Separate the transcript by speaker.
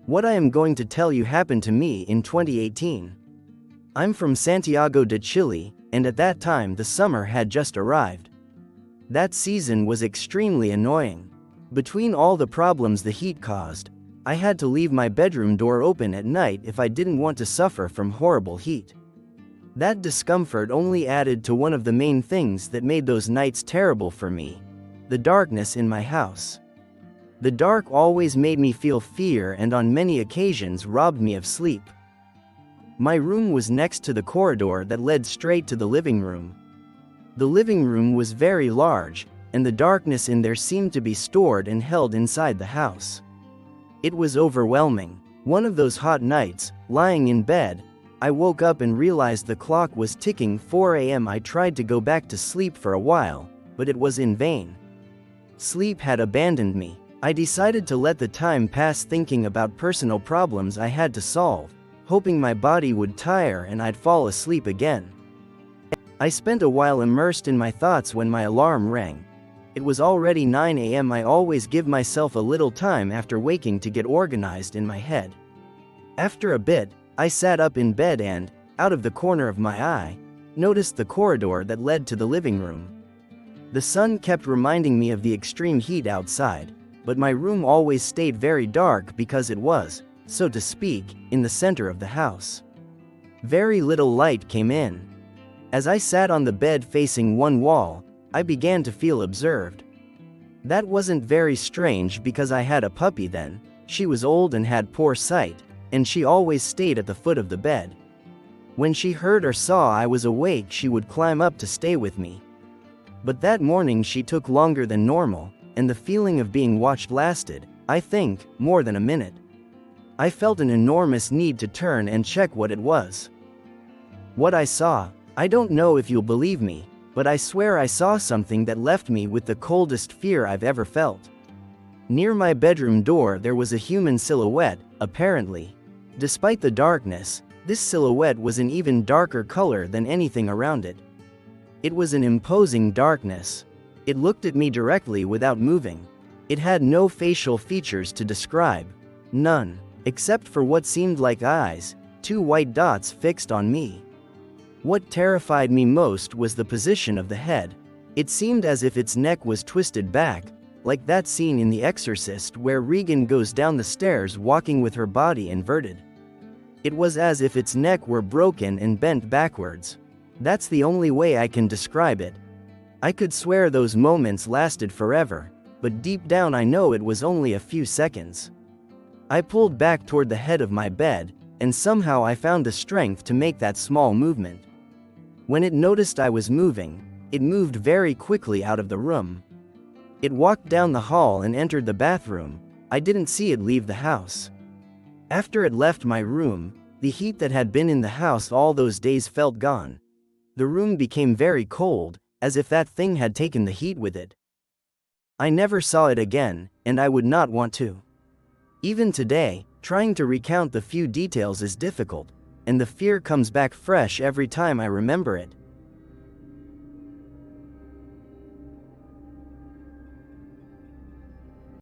Speaker 1: What I am going to tell you happened to me in 2018. I'm from Santiago de Chile, and at that time the summer had just arrived. That season was extremely annoying. Between all the problems the heat caused, I had to leave my bedroom door open at night if I didn't want to suffer from horrible heat. That discomfort only added to one of the main things that made those nights terrible for me: the darkness in my house. The dark always made me feel fear and on many occasions robbed me of sleep. My room was next to the corridor that led straight to the living room. The living room was very large, and the darkness in there seemed to be stored and held inside the house. It was overwhelming. One of those hot nights, lying in bed, I woke up and realized the clock was ticking 4 a.m. I tried to go back to sleep for a while, but it was in vain. Sleep had abandoned me. I decided to let the time pass thinking about personal problems I had to solve, hoping my body would tire and I'd fall asleep again. I spent a while immersed in my thoughts when my alarm rang. It was already 9 a.m. I always give myself a little time after waking to get organized in my head. After a bit, I sat up in bed and, out of the corner of my eye, noticed the corridor that led to the living room. The sun kept reminding me of the extreme heat outside, but my room always stayed very dark because it was, so to speak, in the center of the house. Very little light came in. As I sat on the bed facing one wall, I began to feel observed. That wasn't very strange because I had a puppy then. She was old and had poor sight, and she always stayed at the foot of the bed. When she heard or saw I was awake, she would climb up to stay with me. But that morning she took longer than normal, and the feeling of being watched lasted, I think, more than a minute. I felt an enormous need to turn and check what it was. What I saw, I don't know if you'll believe me, but I swear I saw something that left me with the coldest fear I've ever felt. Near my bedroom door there was a human silhouette, apparently. Despite the darkness, this silhouette was an even darker color than anything around it. It was an imposing darkness. It looked at me directly without moving. It had no facial features to describe. None, except for what seemed like eyes, 2 white dots fixed on me. What terrified me most was the position of the head. It seemed as if its neck was twisted back, like that scene in The Exorcist where Regan goes down the stairs walking with her body inverted. It was as if its neck were broken and bent backwards. That's the only way I can describe it. I could swear those moments lasted forever, but deep down I know it was only a few seconds. I pulled back toward the head of my bed, and somehow I found the strength to make that small movement. When it noticed I was moving, it moved very quickly out of the room. It walked down the hall and entered the bathroom. I didn't see it leave the house. After it left my room, the heat that had been in the house all those days felt gone. The room became very cold, as if that thing had taken the heat with it. I never saw it again, and I would not want to. Even today, trying to recount the few details is difficult, and the fear comes back fresh every time I remember it.